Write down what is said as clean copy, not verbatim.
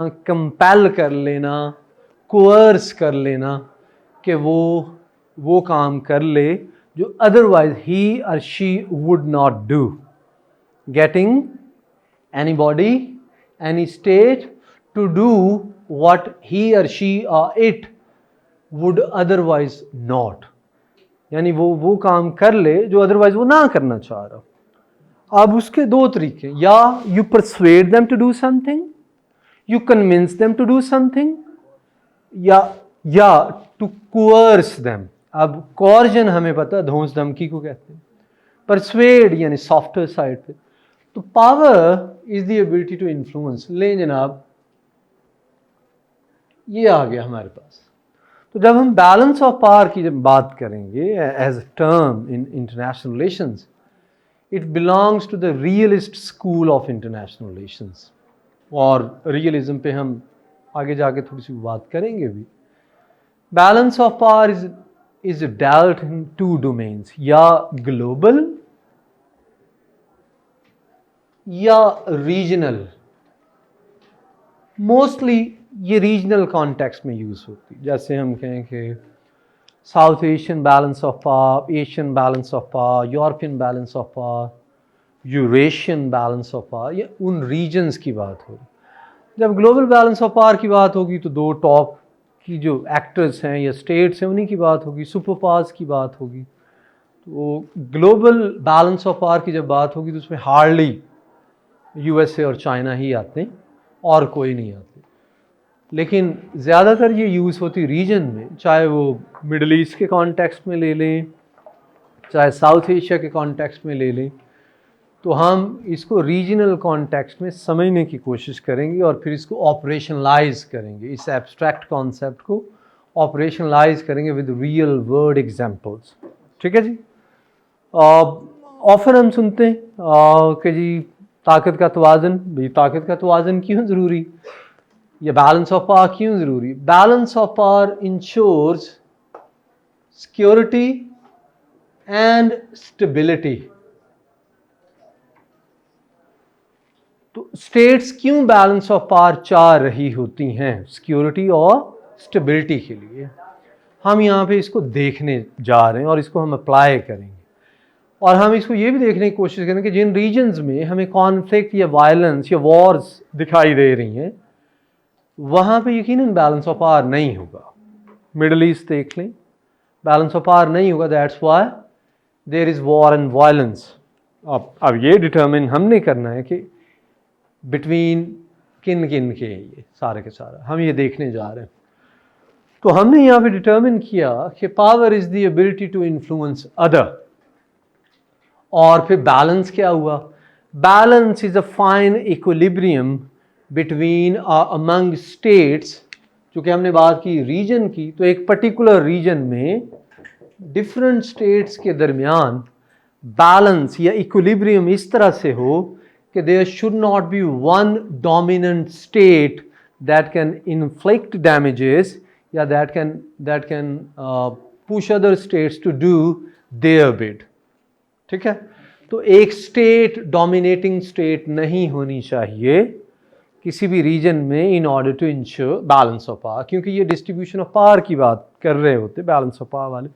Compel कर लेना, cores कर लेना कि वो काम कर ले जो अदरवाइज ही और she would not do. Getting anybody, any state to do what he or she or it would otherwise not. यानी वो काम कर ले जो अदरवाइज वो ना करना चाह रहा. अब उसके दो तरीके, या you persuade them to do something, you convince them to do something, या टू कोअर्स देम. अब कॉर्जन हमें पता है धौंस धमकी को कहते हैं, परसुएड यानी सॉफ्टर साइड पे. तो power is the ability to influence. ले जनाब, ये आ गया हमारे पास. तो जब हम बैलेंस ऑफ पावर की जब बात करेंगे as a term in international relations, it belongs to the realist school of international relations. और रियलिज्म पे हम आगे जाके थोड़ी सी बात करेंगे भी. Balance of power is dealt in two domains, या ग्लोबल या रीजनल. मोस्टली ये रीजनल कॉन्टेक्स्ट में यूज़ होती है. जैसे हम कहें कि South Asian balance of power, Asian balance of power, European balance of power, Eurasian balance of power, ये उन रीजन्स की बात होगी. जब ग्लोबल बैलेंस ऑफ पावर की बात होगी तो दो टॉप की जो एक्टर्स हैं या स्टेट्स हैं उन्हीं की बात होगी, सुपर पावर्स की बात होगी. तो ग्लोबल बैलेंस ऑफ पावर की जब बात होगी तो उसमें हार्डली यूएसए और चाइना ही आते हैं और कोई नहीं आते. लेकिन ज़्यादातर ये यूज़ होती रीजन में, चाहे वो मिडल ईस्ट के कॉन्टेक्स्ट में ले लें, चाहे साउथ एशिया के कॉन्टेक्स्ट में ले लें. तो हम इसको रीजनल कॉन्टेक्स्ट में समझने की कोशिश करेंगे और फिर इसको ऑपरेशनलाइज करेंगे. इस एब्स्ट्रैक्ट कॉन्सेप्ट को ऑपरेशनलाइज करेंगे विद रियल वर्ड एग्जाम्पल्स. ठीक है जी. ऑफर हम सुनते हैं कि जी ताकत का तवाज़न. भाई ताकत का तवाज़न क्यों ज़रूरी, या बैलेंस ऑफ पावर क्यों ज़रूरी? Balance of power ensures security and stability. तो स्टेट्स क्यों बैलेंस ऑफ पावर चाह रही होती हैं? सिक्योरिटी और स्टेबिलिटी के लिए. हम यहाँ पे इसको देखने जा रहे हैं और इसको हम अप्लाई करेंगे. और हम इसको ये भी देखने की कोशिश करेंगे कि जिन रीजन्स में हमें कॉन्फ्लिक्ट या वायलेंस या वॉर्स दिखाई दे रही हैं वहाँ पे यकीनन बैलेंस ऑफ पावर नहीं होगा. मिडल ईस्ट देख लें, बैलेंस ऑफ पावर नहीं होगा. That's why there is war and violence. अब ये डिटर्मिन हमने करना है कि बिटवीन किन किन के ये सारे के सारा हम ये देखने जा रहे हैं. तो हमने यहाँ पे डिटर्मिन किया कि power is the ability to influence other. और फिर बैलेंस क्या हुआ? Balance is a fine equilibrium between among states. चूँकि हमने बात की रीजन की, तो एक पर्टिकुलर रीजन में डिफरेंट स्टेट्स के दरमियान बैलेंस या इक्विलिब्रियम इस तरह से हो कि there should not be one dominant state that can inflict damages या that can push other states to do their bid. ठीक है. तो एक स्टेट डोमिनेटिंग स्टेट नहीं होनी चाहिए किसी भी रीजन में in order to ensure balance of power. क्योंकि ये डिस्ट्रीब्यूशन ऑफ पावर की बात कर रहे होते बैलेंस ऑफ पावर वाले.